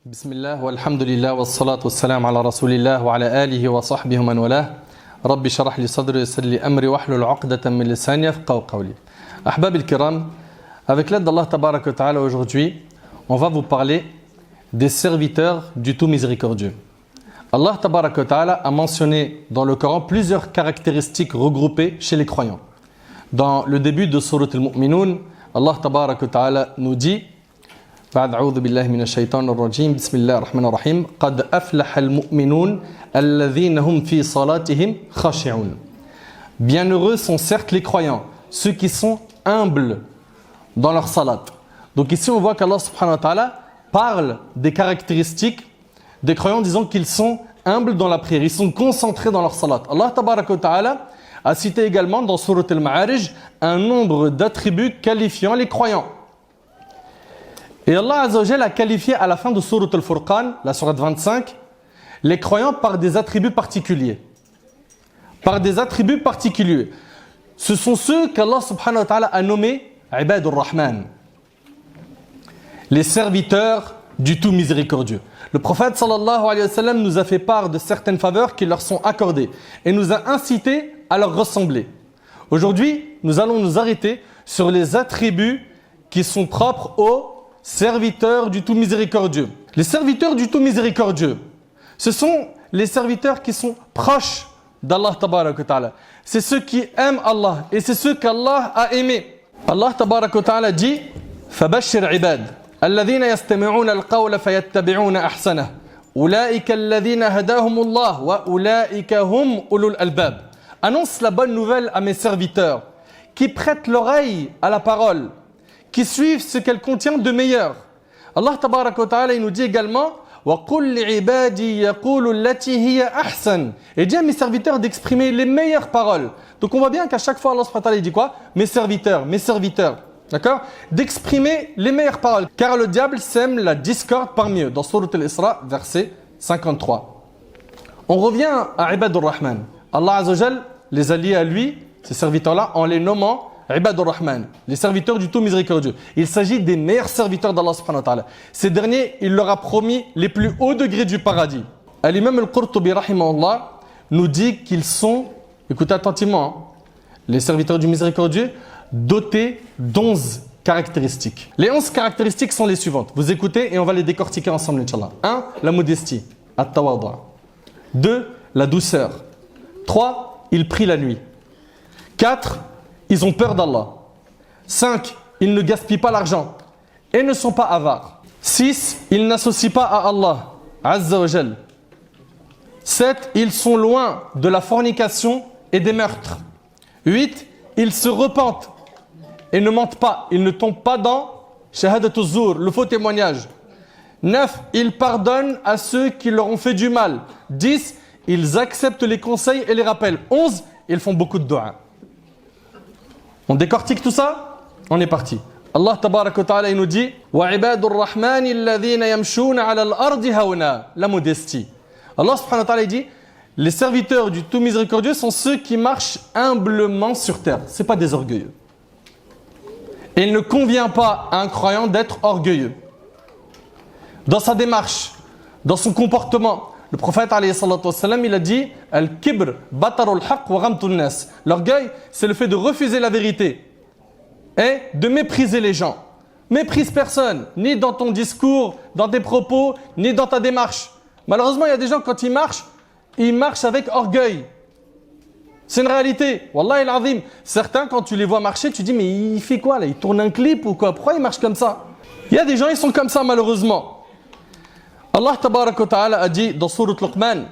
بسم الله والحمد لله والصلاة والسلام على رسول الله وعلى آله وصحبه ومن والاه رب اشرح لي صدري ويسر لي أمري واحلل عقدة من لساني يفقهوا قولي. أحبابي الكرام, avec l'aide d'Allah Tabarak wa Ta'ala aujourd'hui, on va vous parler des serviteurs du tout miséricordieux. Allah Tabarak wa Ta'ala a mentionné dans le Coran plusieurs caractéristiques regroupées chez les croyants. Dans le début de Surat al-Mu'minun, Allah Tabarak wa Ta'ala nous dit بعد أعوذ بالله من الشيطان الرجيم بسم الله الرحمن الرحيم قد أفلح المؤمنون الذين هم في صلاتهم خاشعون. Bienheureux sont certes les croyants, ceux qui sont humbles dans leur salat. Donc ici on voit qu'Allah subhanahu wa ta'ala parle des caractéristiques des croyants disant qu'ils sont humbles dans la prière, ils sont concentrés dans leur salat. Allah tabaraka wa ta'ala a cité également dans Surat al-Ma'arij un nombre d'attributs qualifiant les croyants. Et Allah Azza wa Jalla a qualifié à la fin de Surat al-Furqan, la sourate 25, les croyants par des attributs particuliers. Par des attributs particuliers. Ce sont ceux qu'Allah subhanahu wa ta'ala a nommés Ibadur Rahman. Les serviteurs du tout miséricordieux. Le prophète sallallahu alayhi wa sallam nous a fait part de certaines faveurs qui leur sont accordées et nous a incité à leur ressembler. Aujourd'hui, nous allons nous arrêter sur les attributs qui sont propres aux serviteurs du tout miséricordieux. Les serviteurs du tout miséricordieux, ce sont les serviteurs qui sont proches d'Allah Tabarak wa Ta'ala. C'est ceux qui aiment Allah et c'est ceux qu'Allah a aimés. Allah Tabarak wa Ta'ala dit فَبَشِّرْ عِبَادٍ الَّذِينَ يَسْتَمِعُونَ الْقَوْلَ فَيَتَّبِعُونَ أَحْسَنَهُ أُولَٰئِكَ الَّذِينَ هَدَاهُمُ اللَّهُ وَأُولَٰئِكَ هُمْ أُولُو الْأَلْبَابِ. Annonce la bonne nouvelle à mes serviteurs qui prêtent l'oreille à la parole, qui suivent ce qu'elle contient de meilleur. Allah Tabaraka wa Ta'ala il nous dit également وَقُلْ لِعِبَادِي يَقُولُ الَّتِي هِيَ أَحْسَنُ. Et dit à mes serviteurs d'exprimer les meilleures paroles. Donc on voit bien qu'à chaque fois Allah subhanahu wa ta'ala il dit quoi? Mes serviteurs. D'accord? D'exprimer les meilleures paroles. Car le diable sème la discorde parmi eux. Dans Surat al-Isra, verset 53. On revient à Ibadur Rahman. Allah Azza wa Jal les a liés à lui, ces serviteurs-là, en les nommant Ibadur Rahman, les serviteurs du tout miséricordieux. Il s'agit des meilleurs serviteurs d'Allah subhanahu wa ta'ala. Ces derniers, il leur a promis les plus hauts degrés du paradis. L'imam al-Qurtubi rahimahullah nous dit qu'ils sont, écoutez attentivement, les serviteurs du miséricordieux, dotés d'11 caractéristiques. Les 11 caractéristiques sont les suivantes. Vous écoutez et on va les décortiquer ensemble, Inch'Allah. 1. La modestie, at-tawaddu'. 2. La douceur. 3. Ils prient la nuit. 4. Ils ont peur d'Allah. 5. Ils ne gaspillent pas l'argent et ne sont pas avares. 6. Ils n'associent pas à Allah Azza wa Jal. 7. Ils sont loin de la fornication et des meurtres. 8. Ils se repentent et ne mentent pas. Ils ne tombent pas dans Shahadatuz Zur, le faux témoignage. 9. Ils pardonnent à ceux qui leur ont fait du mal. 10. Ils acceptent les conseils et les rappels. 11. Ils font beaucoup de dua. On décortique tout ça? On est parti. Allah Tabarak wa Ta'ala il nous dit وَعِبَادُ الرَّحْمَنِ الَّذِينَ يَمْشُونَ عَلَى الْأَرْضِ هَوْنًا. La modestie. Allah subhanahu wa ta'ala il dit les serviteurs du tout miséricordieux sont ceux qui marchent humblement sur terre. Ce n'est pas des orgueilleux. Et il ne convient pas à un croyant d'être orgueilleux. Dans sa démarche, dans son comportement, le prophète alayhi salatu wassalam, il a dit Al-kibr batarul haqq wa ghamtun nas. L'orgueil, c'est le fait de refuser la vérité et de mépriser les gens. Méprise personne, ni dans ton discours, dans tes propos, ni dans ta démarche. Malheureusement, il y a des gens, quand ils marchent avec orgueil. C'est une réalité. Wallahi al-azim. Certains, quand tu les vois marcher, tu dis mais il fait quoi là? Il tourne un clip ou quoi? Pourquoi il marche comme ça? Il y a des gens, ils sont comme ça malheureusement. Allah Tabarak wa Ta'ala a dit dans Surat Luqman,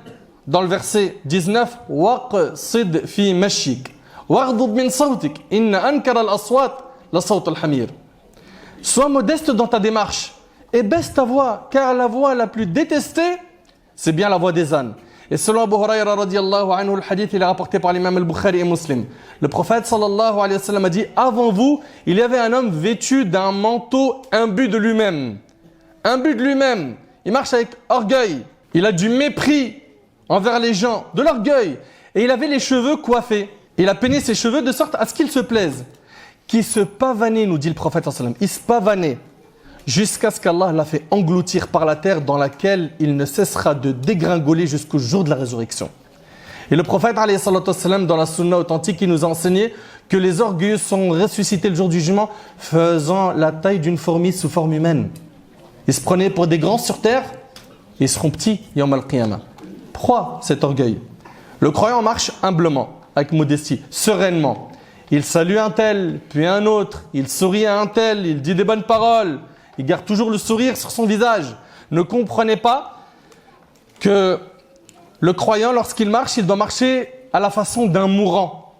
dans le verset 19 وَقْصِدْ فِي مَشِّكَ وَغْضُضْ مِنْ صَوْتِكَ إِنَّ أَنْكَرَ الْأَصْوَاتِ لَصَوْتُ الْحَمِيرِ. Sois modeste dans ta démarche et baisse ta voix, car la voix la plus détestée, c'est bien la voix des ânes. Et selon Abu Hurayra radiyallahu anhu, le hadith il est rapporté par l'imam al-Bukhari et Muslim. Le prophète sallallahu alayhi wa sallam a dit avant vous, il y avait un homme vêtu d'un manteau imbu de lui-même. Imbu de lui-même. Il marche avec orgueil. Il a du mépris envers les gens, de l'orgueil. Et il avait les cheveux coiffés. Il a peigné ses cheveux de sorte à ce qu'ils se plaisent. Qui se pavanait, nous dit le prophète sallallahu alayhi wa sallam. Il se pavanait jusqu'à ce qu'Allah l'a fait engloutir par la terre dans laquelle il ne cessera de dégringoler jusqu'au jour de la résurrection. Et le prophète, alayhi salatu wassalam, dans la sunna authentique, il nous a enseigné que les orgueilleux sont ressuscités le jour du jugement faisant la taille d'une fourmi sous forme humaine. Ils se prenaient pour des grands sur terre, ils seront petits, yawm al-qiyamah. Pourquoi cet orgueil? Le croyant marche humblement, avec modestie, sereinement. Il salue un tel, puis un autre, il sourit à un tel, il dit des bonnes paroles, il garde toujours le sourire sur son visage. Ne comprenez pas que le croyant, lorsqu'il marche, il doit marcher à la façon d'un mourant.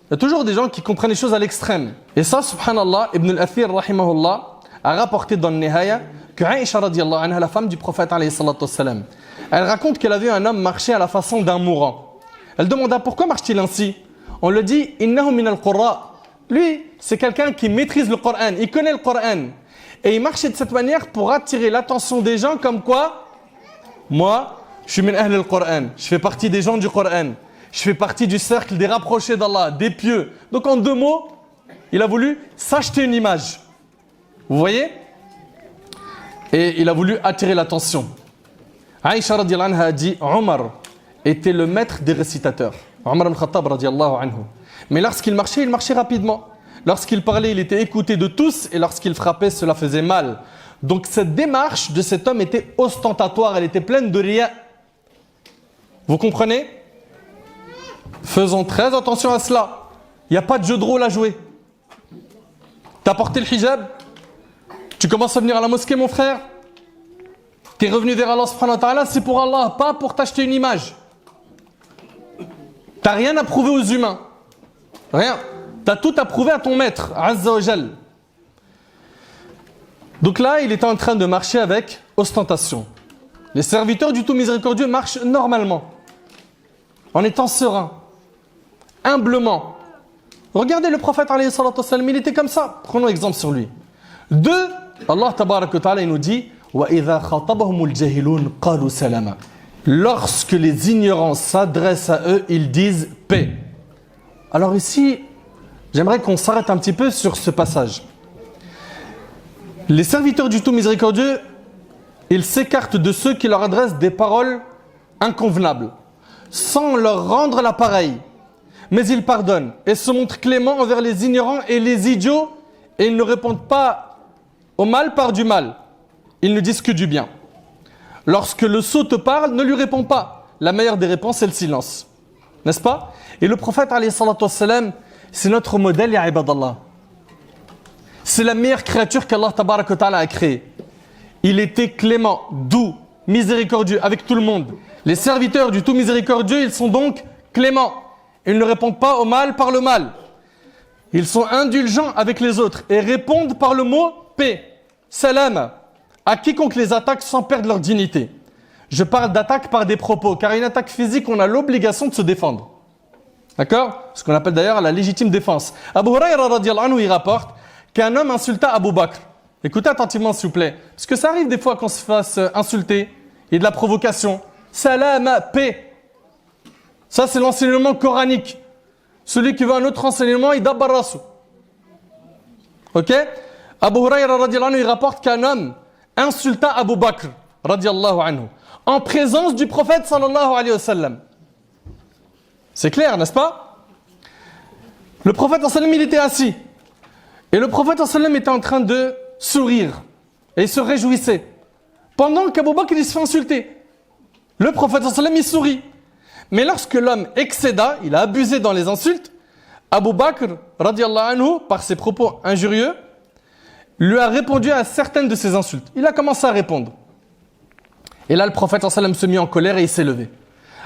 Il y a toujours des gens qui comprennent les choses à l'extrême. Et ça, subhanallah, Ibn al-Athir, rahimahullah, a rapporté dans le Nihaya que Aïcha, radiallahu anha, la femme du prophète, alayhi salatu wassalam, elle raconte qu'elle a vu un homme marcher à la façon d'un mourant. Elle demanda pourquoi marche-t-il ainsi? On le dit, innahu min al-qurra. Lui, c'est quelqu'un qui maîtrise le Coran, il connaît le Coran. Et il marchait de cette manière pour attirer l'attention des gens comme quoi? Moi, je suis min ahl al-Qur'an, je fais partie des gens du Coran. Je fais partie du cercle des rapprochés d'Allah, des pieux. Donc en 2 mots, il a voulu s'acheter une image. Vous voyez? Et il a voulu attirer l'attention. Aïcha radiallahu anha a dit, Omar était le maître des récitateurs. Omar al-Khattab radiallahu anhu. Mais lorsqu'il marchait rapidement. Lorsqu'il parlait, il était écouté de tous. Et lorsqu'il frappait, cela faisait mal. Donc cette démarche de cet homme était ostentatoire. Elle était pleine de riya. Vous comprenez? Faisons très attention à cela. Il n'y a pas de jeu de rôle à jouer. T'as porté le hijab? Tu commences à venir à la mosquée, mon frère? T'es revenu vers Allah subhanahu wa ta'ala, c'est pour Allah, pas pour t'acheter une image. T'as rien à prouver aux humains. Rien. T'as tout à prouver à ton maître, Azza wa Jal. Donc là, il était en train de marcher avec ostentation. Les serviteurs du tout miséricordieux marchent normalement, en étant sereins, humblement. Regardez le prophète, alayhi salatu wassalam, il était comme ça. Prenons exemple sur lui. 2, Allah tabarak wa ta'ala, il nous dit وَإِذَا خَاطَبَهُمُ الْجَاهِلُونَ قَالُوا سَلَامًا. Lorsque les ignorants s'adressent à eux, ils disent paix. Alors ici, j'aimerais qu'on s'arrête un petit peu sur ce passage. Les serviteurs du tout miséricordieux, ils s'écartent de ceux qui leur adressent des paroles inconvenables, sans leur rendre l'appareil. Mais ils pardonnent et se montrent cléments envers les ignorants et les idiots, et ils ne répondent pas au mal par du mal. Ils ne disent que du bien. Lorsque le sot te parle, ne lui réponds pas. La meilleure des réponses, c'est le silence. N'est-ce pas? Et le prophète, alayhi salatu wassalam, c'est notre modèle, ya ibadallah. C'est la meilleure créature qu'Allah tabarak wa ta'ala a créée. Il était clément, doux, miséricordieux avec tout le monde. Les serviteurs du tout miséricordieux, ils sont donc cléments. Ils ne répondent pas au mal par le mal. Ils sont indulgents avec les autres et répondent par le mot paix, salam, à quiconque les attaque sans perdre leur dignité. Je parle d'attaque par des propos, car une attaque physique, on a l'obligation de se défendre. D'accord? Ce qu'on appelle d'ailleurs la légitime défense. Abu Hurayra radiallahu anhu, il rapporte qu'un homme insulta Abu Bakr. Écoutez attentivement s'il vous plaît, parce que ça arrive des fois qu'on se fasse insulter, et de la provocation. Salama, paix. Ça c'est l'enseignement coranique. Celui qui veut un autre enseignement, il dabarasu. Ok? Abu Hurayra radiallahu anhu, il rapporte qu'un homme insulta Abu Bakr radiallahu anhu en présence du prophète sallallahu alayhi wa sallam. C'est clair, n'est-ce pas? Le prophète sallallahu alayhi wa sallam, il était assis. Et le prophète sallallahu alayhi wa sallam était en train de sourire. Et il se réjouissait. Pendant qu'Abu Bakr il se fait insulter. Le prophète sallallahu alayhi wa sallam, il sourit. Mais lorsque l'homme excéda, il a abusé dans les insultes, Abu Bakr radiallahu anhu, par ses propos injurieux, lui a répondu à certaines de ses insultes. Il a commencé à répondre. Et là, le prophète sallallahu alayhi wa sallam se mit en colère et il s'est levé.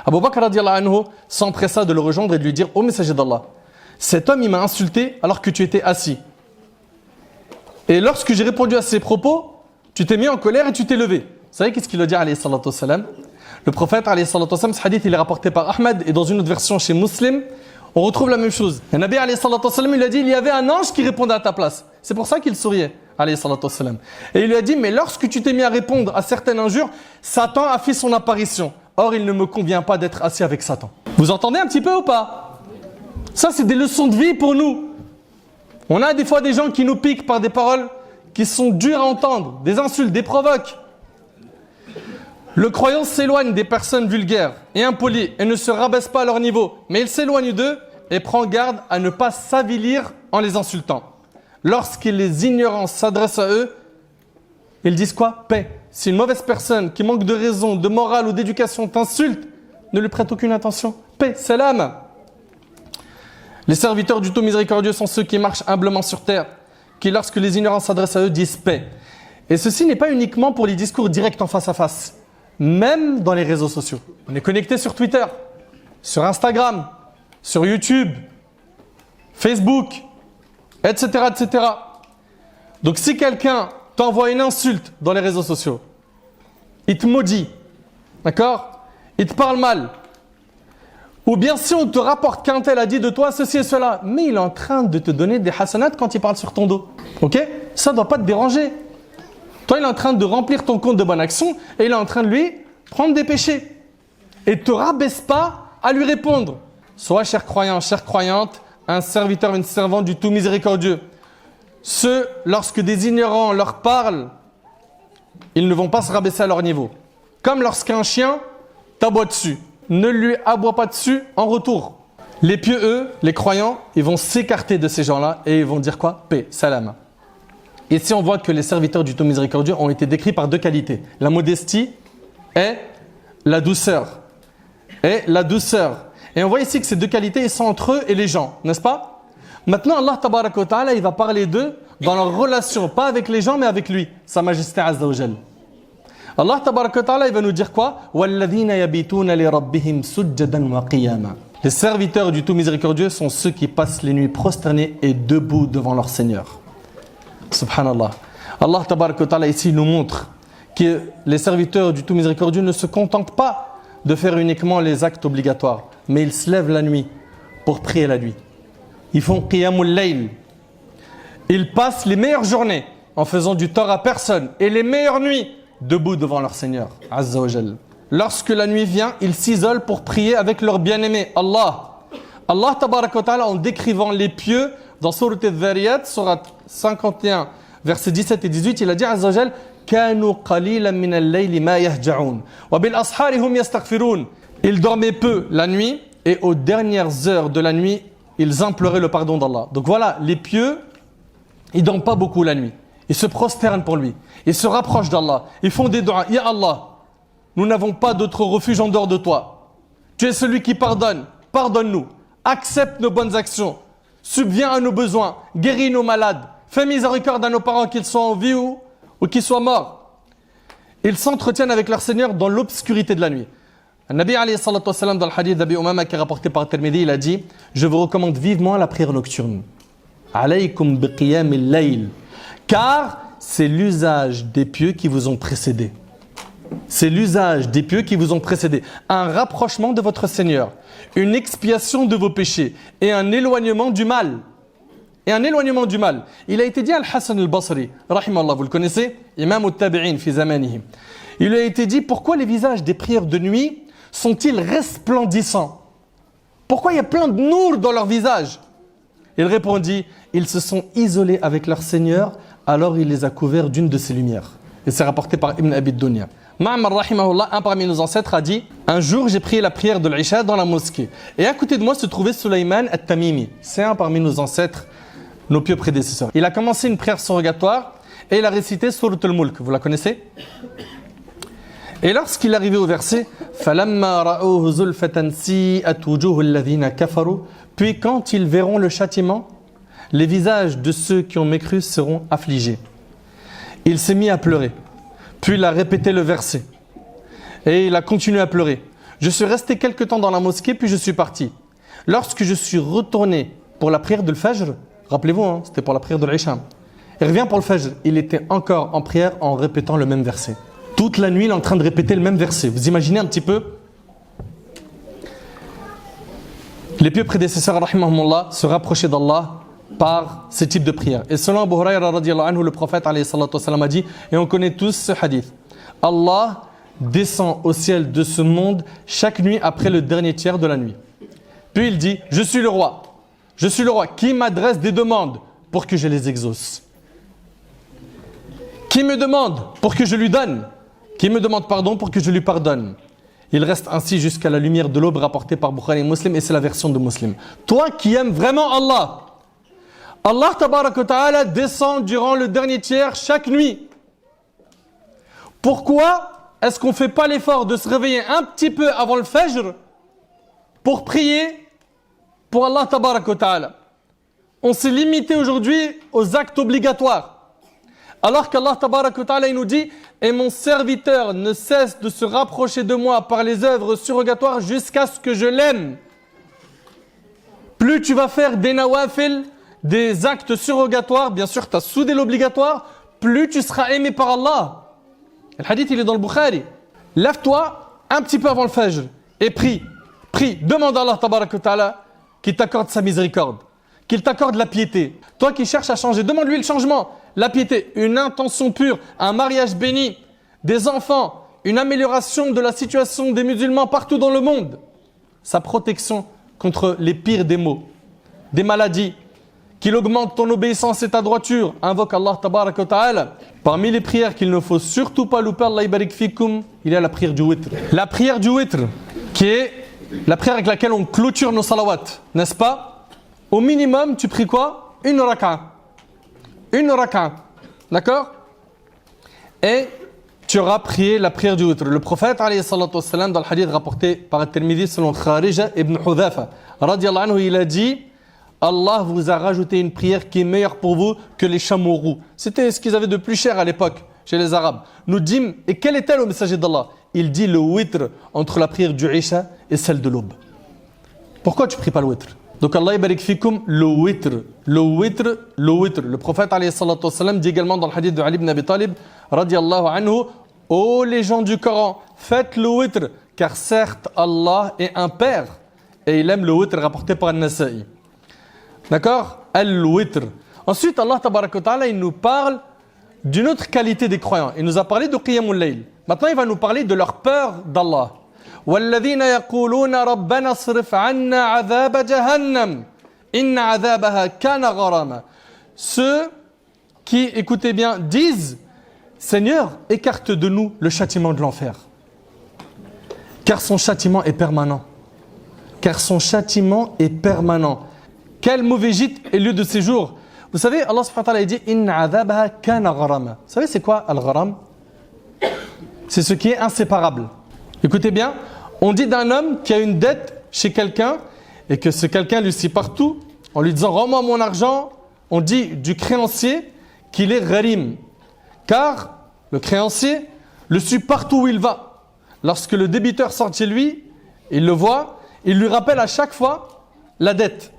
Abu Bakr radiallahu anhu s'empressa de le rejoindre et de lui dire: ô messager d'Allah, cet homme il m'a insulté alors que tu étais assis. Et lorsque j'ai répondu à ses propos, tu t'es mis en colère et tu t'es levé. Vous savez qu'est-ce qu'il a dit alayhi salatu wassalam? Le prophète alayhi salatu wassalam, ce hadith il est rapporté par Ahmad et dans une autre version chez Muslim, on retrouve la même chose. Le Nabi alayhi salatu wassalam, il a dit: il y avait un ange qui répondait à ta place. C'est pour ça qu'il souriait alayhi salatu wassalam. Et il lui a dit: mais lorsque tu t'es mis à répondre à certaines injures, Satan a fait son apparition. Or, il ne me convient pas d'être assis avec Satan. Vous entendez un petit peu ou pas? Ça, c'est des leçons de vie pour nous. On a des fois des gens qui nous piquent par des paroles qui sont dures à entendre, des insultes, des provoques. Le croyant s'éloigne des personnes vulgaires et impolies et ne se rabaisse pas à leur niveau, mais il s'éloigne d'eux et prend garde à ne pas s'avilir en les insultant. Lorsque les ignorants s'adressent à eux, ils disent quoi? Paix. Si une mauvaise personne qui manque de raison, de morale ou d'éducation t'insulte, ne lui prête aucune attention. Paix, salam. Les serviteurs du tout miséricordieux sont ceux qui marchent humblement sur terre, qui lorsque les ignorants s'adressent à eux disent paix. Et ceci n'est pas uniquement pour les discours directs en face à face, même dans les réseaux sociaux. On est connecté sur Twitter, sur Instagram, sur YouTube, Facebook, etc., etc. Donc si quelqu'un t'envoie une insulte dans les réseaux sociaux, il te maudit, d'accord? Il te parle mal. Ou bien si on te rapporte qu'un tel a dit de toi ceci et cela, mais il est en train de te donner des hasanats quand il parle sur ton dos. Ok? Ça ne doit pas te déranger. Toi, il est en train de remplir ton compte de bonne action et il est en train de lui prendre des péchés. Et ne te rabaisse pas à lui répondre. Sois, cher croyant, chère croyante, un serviteur, une servante du tout miséricordieux. Ceux, lorsque des ignorants leur parlent, ils ne vont pas se rabaisser à leur niveau. Comme lorsqu'un chien t'aboie dessus. Ne lui aboie pas dessus en retour. Les pieux, eux, les croyants, ils vont s'écarter de ces gens-là et ils vont dire quoi? Paix, salam. Ici, on voit que les serviteurs du tout miséricordieux ont été décrits par deux qualités. La modestie et la douceur. Et la douceur. Et on voit ici que ces deux qualités, ils sont entre eux et les gens, n'est-ce pas? Maintenant, Allah tabaraka wa ta'ala, il va parler d'eux dans leur relation, pas avec les gens, mais avec lui, Sa Majesté Azza wa Jal. Allah tabaraka wa ta'ala, il va nous dire quoi? وَالَّذِينَ يَبِيتُونَ لِرَبِّهِمْ سُجَّدًا وَقِيَامًا. Les serviteurs du tout miséricordieux sont ceux qui passent les nuits prosternés et debout devant leur Seigneur. Subhanallah. Allah tabaraka wa ta'ala ici nous montre que les serviteurs du tout miséricordieux ne se contentent pas de faire uniquement les actes obligatoires, mais ils se lèvent la nuit pour prier la nuit. Ils font qiyamul layl. Ils passent les meilleures journées en faisant du tort à personne et les meilleures nuits debout devant leur Seigneur, Azza wa Jal. Lorsque la nuit vient, ils s'isolent pour prier avec leur bien-aimé, Allah. Allah tabaraka wa ta'ala, en décrivant les pieux, dans Surat al-Dhariyat, Surat 51, versets 17 et 18, il a dit, Azza wa Jal, كانوا قليلا من الليل ما يهجعون وبالأسحار هم يستغفرون. Ils dormaient peu la nuit et aux dernières heures de la nuit, ils imploraient le pardon d'Allah. Donc voilà, les pieux, ils ne dorment pas beaucoup la nuit. Ils se prosternent pour lui. Ils se rapprochent d'Allah. Ils font des doigts. Ya Allah, nous n'avons pas d'autre refuge en dehors de toi. Tu es celui qui pardonne. Pardonne-nous. Accepte nos bonnes actions. Subviens à nos besoins. Guéris nos malades. Fais miséricorde à nos parents, qu'ils soient en vie ou qu'ils soient morts. Ils s'entretiennent avec leur Seigneur dans l'obscurité de la nuit. Le Nabi alayhi salatu wa salam, dans le hadith d'Abi Umama qui est rapporté par Tirmidhi, il a dit, je vous recommande vivement la prière nocturne. Alaykum biqiyamil layl. Car c'est l'usage des pieux qui vous ont précédés. C'est l'usage des pieux qui vous ont précédés. Un rapprochement de votre Seigneur, une expiation de vos péchés et un éloignement du mal. Et un éloignement du mal. Il a été dit à Al-Hassan al-Basri, rahimallah, vous le connaissez, imam al-tabi'in fi zamanihi. Il lui a été dit, pourquoi les visages des prières de nuit sont-ils resplendissants? Pourquoi il y a plein de nour dans leur visage? Il répondit, ils se sont isolés avec leur Seigneur, alors il les a couverts d'une de ses lumières. Et c'est rapporté par Ibn Abi Dunya. Ma'amar rahimahullah, un parmi nos ancêtres, a dit, un jour j'ai prié la prière de l'Isha dans la mosquée. Et à côté de moi se trouvait Sulayman al-Tamimi. C'est un parmi nos ancêtres, nos pieux prédécesseurs. Il a commencé une prière surrogatoire et il a récité Surat al-Mulk. Vous la connaissez? Et lorsqu'il est arrivé au verset, فَلَمَّا رَأُوهُ زُلْفَةً سِيئَتْ وُجُوهُ الَّذِينَ كَفَرُوا. Puis quand ils verront le châtiment, les visages de ceux qui ont mécru seront affligés. Il s'est mis à pleurer. Puis il a répété le verset. Et il a continué à pleurer. Je suis resté quelque temps dans la mosquée, puis je suis parti. Lorsque je suis retourné pour la prière de l'Fajr, rappelez-vous, c'était pour la prière de l'Isha. Il revient pour le Fajr. Il était encore en prière en répétant le même verset. Toute la nuit, il est en train de répéter le même verset. Vous imaginez un petit peu? Les pieux prédécesseurs, rahimahumullah, se rapprochaient d'Allah par ce type de prière. Et selon Abu Hurayra radiyallahu anhu, le prophète alayhi salatu wasalam a dit, et on connaît tous ce hadith, Allah descend au ciel de ce monde chaque nuit après le dernier tiers de la nuit. Puis il dit, je suis le roi qui m'adresse des demandes pour que je les exauce. Qui me demande pour que je lui donne? Qui me demande pardon pour que je lui pardonne? Il reste ainsi jusqu'à la lumière de l'aube rapportée par Bukhari et Muslim, et c'est la version de Muslim. Toi qui aimes vraiment Allah, Allah tabarak wa ta'ala descend durant le dernier tiers chaque nuit. Pourquoi est-ce qu'on ne fait pas l'effort de se réveiller un petit peu avant le Fajr pour prier pour Allah tabarak wa ta'ala? On s'est limité aujourd'hui aux actes obligatoires. Alors qu'Allah tabarak wa ta'ala il nous dit « Et mon serviteur ne cesse de se rapprocher de moi par les œuvres surrogatoires jusqu'à ce que je l'aime. » Plus tu vas faire des nawafil, des actes surrogatoires, bien sûr tu as soudé l'obligatoire, plus tu seras aimé par Allah. Le hadith il est dans le Bukhari. Lève-toi un petit peu avant le Fajr et prie. Prie, demande à Allah tabarak wa ta'ala qu'il t'accorde sa miséricorde, qu'il t'accorde la piété. Toi qui cherches à changer, demande-lui le changement. La piété, une intention pure, un mariage béni, des enfants, une amélioration de la situation des musulmans partout dans le monde. Sa protection contre les pires des maux, des maladies, qu'il augmente ton obéissance et ta droiture. Invoque Allah tabarak wa ta'ala. Parmi les prières qu'il ne faut surtout pas louper, Allah ibarik fikum, il y a la prière du witr. La prière du witr, qui est la prière avec laquelle on clôture nos salawats, n'est-ce pas? Au minimum, tu pries quoi? Une raka'a. Une raka'a. D'accord? Et tu auras prié la prière du witr. Le prophète, alayhi salatu wassalam, dans le hadith rapporté par At-Tirmidhi selon Kharija ibn Hudhafa, radiyallahu anhu, il a dit Allah vous a rajouté une prière qui est meilleure pour vous que les chameaux roux. C'était ce qu'ils avaient de plus cher à l'époque chez les Arabes. Nous dîmes, et quel est-elle au messager d'Allah? Il dit le witr entre la prière du Isha et celle de l'aube. Pourquoi tu ne pries pas le witr? Donc Allah ibarik fikum, le witr, le witr, le witr. Le prophète alayhi salatu wassalam dit également dans le hadith de Ali ibn Abi Talib, radiyallahu anhu, ô les gens du Coran, faites le witr, car certes Allah est un père et il aime le witr rapporté par An-Nasa'i. D'accord? Al-witr. Ensuite Allah tabarak wa ta'ala il nous parle d'une autre qualité des croyants. Il nous a parlé de Qiyamul Layl. Maintenant il va nous parler de leur peur d'Allah. وَالَّذِينَ يَقُولُونَ رَبَّنَا اصْرِفْ عَنَّا عَذَابَ جَهَنَّمَ إِنَّ عَذَابَهَا كَانَ غَرَامًا. Ceux qui, écoutez bien, disent Seigneur, écarte de nous le châtiment de l'enfer. Car son châtiment est permanent. Car son châtiment est permanent. Quel mauvais gîte est lieu de séjour. Vous savez, Allah subhanahu wa ta'ala dit Inna adhabaha kana gharama. Vous savez c'est quoi al-gharam? C'est ce qui est inséparable. Écoutez bien, on dit d'un homme qui a une dette chez quelqu'un et que ce quelqu'un lui suit partout en lui disant rends-moi mon argent. On dit du créancier qu'il est gharim. Car le créancier le suit partout où il va. Lorsque le débiteur sort de chez lui, il le voit, il lui rappelle à chaque fois la dette.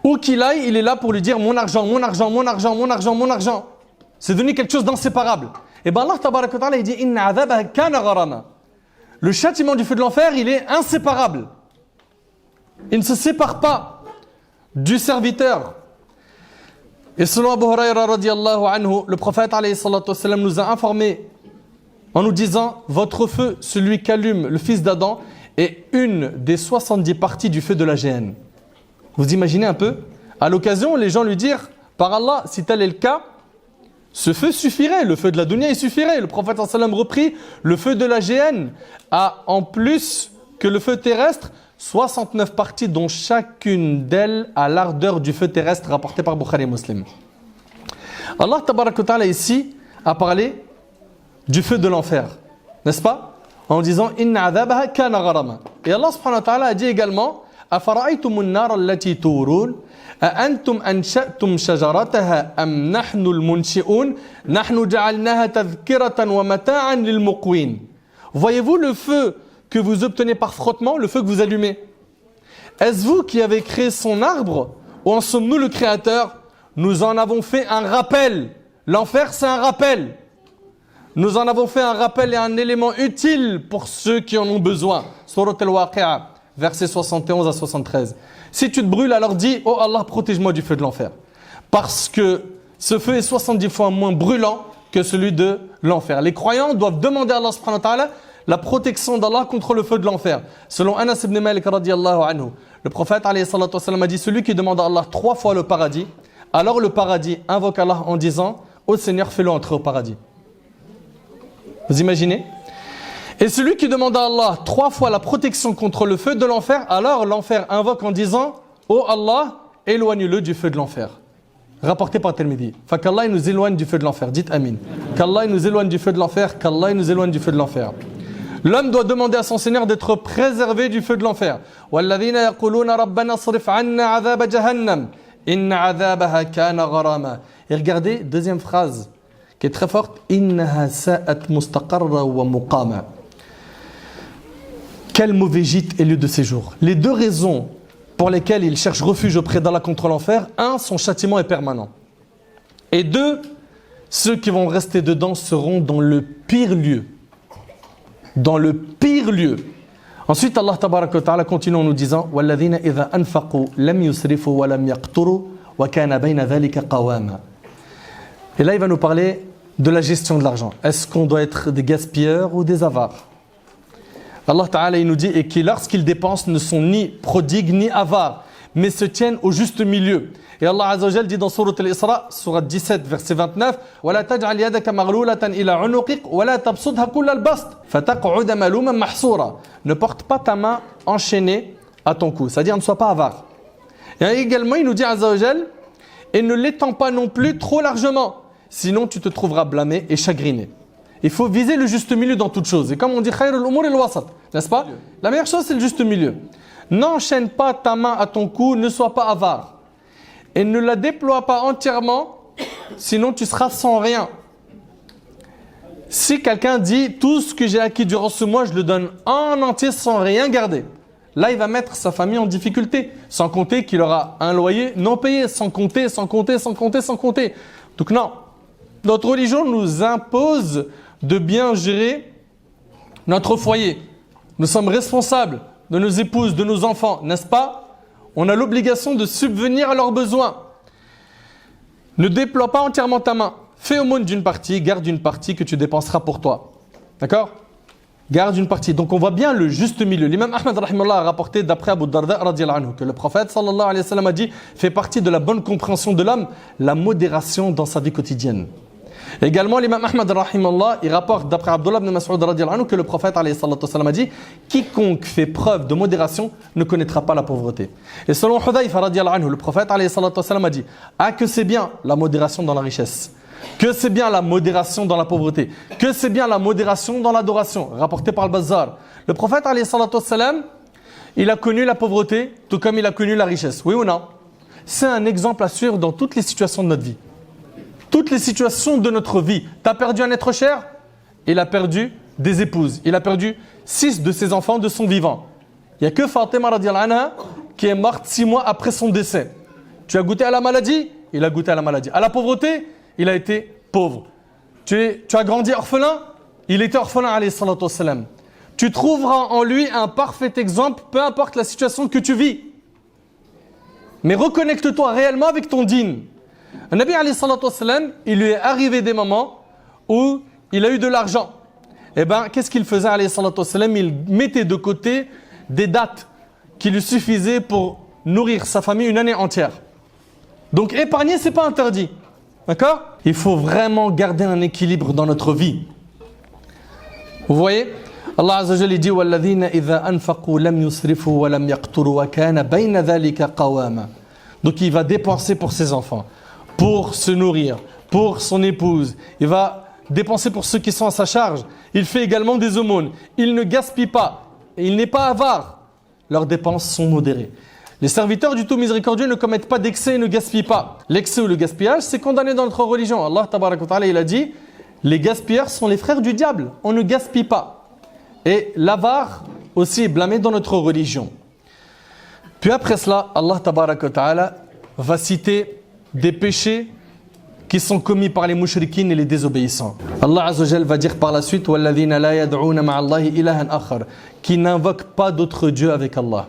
Où qu'il aille, il est là pour lui dire mon argent, mon argent, mon argent, mon argent, mon argent. C'est devenu quelque chose d'inséparable. Et bien Allah tabarak wa ta'ala il dit Inna adhabaha kana gharama. Le châtiment du feu de l'enfer, il est inséparable. Il ne se sépare pas du serviteur. Et selon Abu Huraira radiyallahu anhu, le prophète alayhi salatu wassalam nous a informé en nous disant votre feu, celui qu'allume le fils d'Adam, est une des 70 parties du feu de la géhenne. Vous imaginez un peu? À l'occasion, les gens lui dirent par Allah, si tel est le cas, ce feu suffirait, le feu de la dunya il suffirait. Le prophète sallam reprit, le feu de la géhenne a en plus que le feu terrestre 69 parties dont chacune d'elles a l'ardeur du feu terrestre rapporté par Bukhari et Muslim. Allah tabarak wa ta'ala ici a parlé du feu de l'enfer, n'est-ce pas? En disant inna adhabaha kana gharama. Et Allah subhanahu wa ta'ala a dit également afara'aytum an-nar allati turun أأنتم أنشأتم شجرتها أم نحن المنشئون نحن جعلناها تذكرة ومتاعا للمقوين. Voyez-vous le feu que vous obtenez par frottement, le feu que vous allumez? Est-ce vous qui avez créé son arbre ou en sommes-nous le créateur? Nous en avons fait un rappel. L'enfer c'est un rappel. Nous en avons fait un rappel et un élément utile pour ceux qui en ont besoin. Surat al-Waqi'a, versets 71 à 73. Si tu te brûles, alors dis, oh Allah, protège-moi du feu de l'enfer. Parce que ce feu est 70 fois moins brûlant que celui de l'enfer. Les croyants doivent demander à Allah subhanahu wa ta'ala la protection d'Allah contre le feu de l'enfer. Selon Anas ibn Malik radiyallahu anhu, le prophète alayhi salatu wassalam a dit, celui qui demande à Allah 3 fois le paradis, alors le paradis invoque Allah en disant, ô Seigneur, fais-le entrer au paradis. Vous imaginez? Et celui qui demande à Allah 3 fois la protection contre le feu de l'enfer, alors l'enfer invoque en disant, ô Allah, éloigne-le du feu de l'enfer. Rapporté par Tirmidhi. Qu'Allah nous éloigne du feu de l'enfer. Dites Amin. Qu'Allah nous éloigne du feu de l'enfer. Qu'Allah nous éloigne du feu de l'enfer. L'homme doit demander à son Seigneur d'être préservé du feu de l'enfer. وَالَّذِينَ يَقُولُونَ رَبَّنَا اصْرِفْ عَنَّا عَذَابَ جَهَنَّمَ إِنَّ عَذَابَهَا كَانَ غَرَامًا. Et regardez, deuxième phrase qui est très forte. إِنَّهَا سَاءَتْ مُسْتَقَرًّا وَمُقَامًا. Quel mauvais gîte est lieu de séjour. Les 2 raisons pour lesquelles il cherche refuge auprès d'Allah contre l'enfer. 1, son châtiment est permanent. Et 2, ceux qui vont rester dedans seront dans le pire lieu. Dans le pire lieu. Ensuite, Allah tabaraka wa ta'ala continue en nous disant وَالَّذِينَ إِذَا أَنْفَقُوا لَمْ يُسْرِفُوا وَلَمْ يَقْتُرُوا وَكَانَ بَيْنَ ذَلِكَ قَوَامًا. Et là, il va nous parler de la gestion de l'argent. Est-ce qu'on doit être des gaspilleurs ou des avares? Allah Ta'ala il nous dit et qui lorsqu'ils dépensent ne sont ni prodigues ni avares mais se tiennent au juste milieu. Et Allah Azza wa Jalla dit dans sourate Al-Isra, sourate 17 verset 29 وَلَا تَجْعَلْ يَدَكَ مَغْلُولَةً إِلَى عُنُقِكَ وَلَا تَبْسُطْهَا كُلَّ الْبَسْطِ فَتَقْعُدَ مَلُومًا مَحْسُورًا. Ne porte pas ta main enchaînée à ton cou, c'est-à-dire ne sois pas avare. Et également il nous dit Azza wa Jalla et ne l'étends pas non plus trop largement sinon tu te trouveras blâmé et chagriné. Il faut viser le juste milieu dans toute chose. Et comme on dit, khayrul umur al-wasat, n'est-ce pas? La meilleure chose, c'est le juste milieu. N'enchaîne pas ta main à ton cou, ne sois pas avare. Et ne la déploie pas entièrement, sinon tu seras sans rien. Si quelqu'un dit, tout ce que j'ai acquis durant ce mois, je le donne en entier sans rien garder. Là, il va mettre sa famille en difficulté. Sans compter qu'il aura un loyer non payé. Sans compter. Donc non. Notre religion nous impose de bien gérer notre foyer. Nous sommes responsables de nos épouses, de nos enfants, n'est-ce pas? On a l'obligation de subvenir à leurs besoins. Ne déploie pas entièrement ta main. Fais aumône d'une partie, garde une partie que tu dépenseras pour toi. D'accord? Garde une partie. Donc on voit bien le juste milieu. L'imam Ahmad rahimahullah a rapporté d'après Abu Darda radiyallahu anhu que le prophète sallallahu alayhi wa sallam a dit fait partie de la bonne compréhension de l'homme la modération dans sa vie quotidienne. Également, l'imam Ahmad rahimahullah, il rapporte d'après Abdullah ibn Mas'ud radiyallahu anhu que le prophète alayhi salatu wasallam a dit quiconque fait preuve de modération ne connaîtra pas la pauvreté. Et selon Hudayfa radiyallahu anhu, le prophète alayhi salatu wasallam a dit que c'est bien la modération dans la richesse, que c'est bien la modération dans la pauvreté, que c'est bien la modération dans l'adoration, rapporté par le Bazzar. Le prophète alayhi salatu wasallam, il a connu la pauvreté tout comme il a connu la richesse. Oui ou non? C'est un exemple à suivre dans toutes les situations de notre vie. Toutes les situations de notre vie. Tu as perdu un être cher, il a perdu des épouses. Il a perdu 6 de ses enfants de son vivant. Il n'y a que Fatima radiyallahu anha qui est morte 6 mois après son décès. Tu as goûté à la maladie, il a goûté à la maladie. À la pauvreté, il a été pauvre. Tu as grandi orphelin, il était orphelin alayhi salatu wassalam. Tu trouveras en lui un parfait exemple, peu importe la situation que tu vis. Mais reconnecte-toi réellement avec ton dîn. Un Nabi alayhi salatu wassalam, il lui est arrivé des moments où il a eu de l'argent. Eh bien, qu'est-ce qu'il faisait alayhi salatu wassalam? Il mettait de côté des dates qui lui suffisaient pour nourrir sa famille une année entière. Donc épargner, c'est pas interdit. D'accord? Il faut vraiment garder un équilibre dans notre vie. Vous voyez? Allah Azza wa Jalla dit وَالَّذِينَ إِذَا أَنْفَقُوا لَمْ يُسْرِفُوا وَلَمْ يَقْتُرُوا وَكَانَ بَيْنَ ذَلِكَ قَوَامًا. Donc il va dépenser pour ses enfants, pour se nourrir, pour son épouse. Il va dépenser pour ceux qui sont à sa charge. Il fait également des aumônes. Il ne gaspille pas. Et il n'est pas avare. Leurs dépenses sont modérées. Les serviteurs du tout miséricordieux ne commettent pas d'excès et ne gaspillent pas. L'excès ou le gaspillage, c'est condamné dans notre religion. Allah tabaraka wa ta'ala, il a dit, les gaspilleurs sont les frères du diable. On ne gaspille pas. Et l'avare aussi est blâmé dans notre religion. Puis après cela, Allah tabaraka wa ta'ala va citer des péchés qui sont commis par les mushrikines et les désobéissants. Allah Azza wa Jal va dire par la suite وَالَّذِينَ لَا يَدْعُونَ مَعَ اللَّهِ إِلَهًا آخَرَ, qui n'invoquent pas d'autre Dieu avec Allah.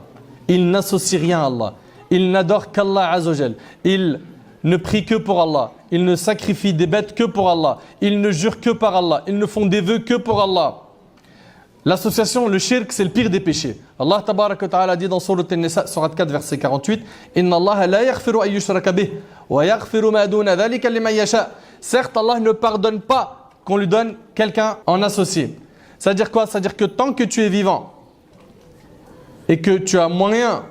Ils n'associent rien à Allah. Ils n'adorent qu'Allah Azza wa Jal. Ils ne prient que pour Allah. Ils ne sacrifient des bêtes que pour Allah. Ils ne jurent que par Allah. Ils ne font des vœux que pour Allah. L'association, le shirk, c'est le pire des péchés. Allah tabaraka wa ta'ala dit dans Sourate An-Nisa, Sourate 4, verset 48, Inna Allah la yaghfiru an yushraka bih, wa yaghfiru ma duna dhalika liman yasha. Certes, Allah ne pardonne pas qu'on lui donne quelqu'un en associé. C'est-à-dire quoi? C'est-à-dire que tant que tu es vivant et que tu as moyen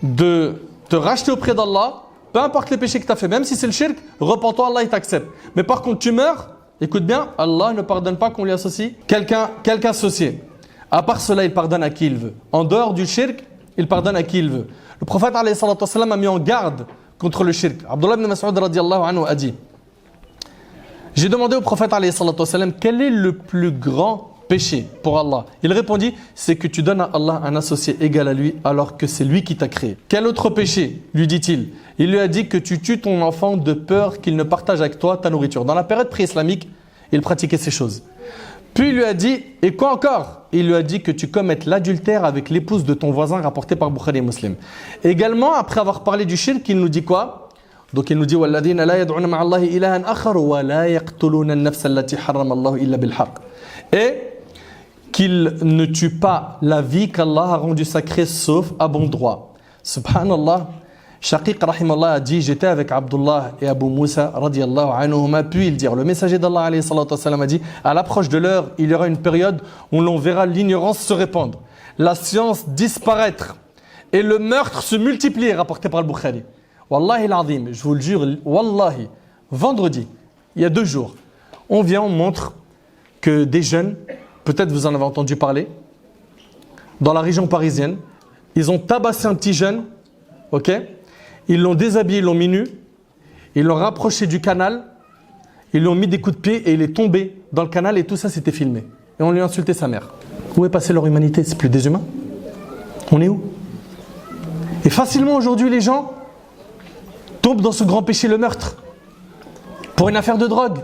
de te racheter auprès d'Allah, peu importe les péchés que tu as fait, même si c'est le shirk, repens-toi, Allah il t'accepte. Mais par contre, tu meurs, écoute bien, Allah ne pardonne pas qu'on lui associe quelqu'un associé. À part cela, il pardonne à qui il veut. En dehors du shirk, il pardonne à qui il veut. Le prophète alayhi salatu wassalam a mis en garde contre le shirk. Abdullah ibn Mas'ud radiyallahu anhu a dit, j'ai demandé au prophète alayhi salatu wassalam, quel est le plus grand péché pour Allah? Il répondit, c'est que tu donnes à Allah un associé égal à lui alors que c'est lui qui t'a créé. Quel autre péché, lui dit-il? Il lui a dit que tu tues ton enfant de peur qu'il ne partage avec toi ta nourriture. Dans la période pré-islamique, il pratiquait ces choses. Puis il lui a dit, et quoi encore? Il lui a dit que tu commettes l'adultère avec l'épouse de ton voisin, rapporté par Bukhari et Muslim. Également, après avoir parlé du shirk, il nous dit quoi? Donc il nous dit, وَالَّذِينَ لَا يَدْعُونَ مَعَ اللَّهِ إِلَهًا آخَرَ وَلَا يَقْتُلُونَ النَّفْسَ الَّتِي حَرَّمَ اللَّهُ إِلَّا بِالْحَقِّ. Et qu'il ne tue pas la vie qu'Allah a rendue sacrée sauf à bon droit. Subhanallah, Shaqiq rahimallah a dit, j'étais avec Abdullah et Abu Moussa radiyallahu anhuma, puis ils dirent, le messager d'Allah alayhi salatu wassalam a dit, à l'approche de l'heure, il y aura une période où l'on verra l'ignorance se répandre, la science disparaître et le meurtre se multiplier, rapporté par le Bukhari. Wallahi l'azim, je vous le jure, wallahi, vendredi, il y a 2 jours, on vient, on montre que des jeunes, peut-être vous en avez entendu parler, dans la région parisienne, ils ont tabassé un petit jeune, ok? Ils l'ont déshabillé, ils l'ont mis nu, ils l'ont rapproché du canal, ils lui ont mis des coups de pied et il est tombé dans le canal et tout ça c'était filmé. Et on lui a insulté sa mère. Où est passée leur humanité? C'est plus des humains? On est où? Et facilement aujourd'hui les gens tombent dans ce grand péché, le meurtre, pour une affaire de drogue,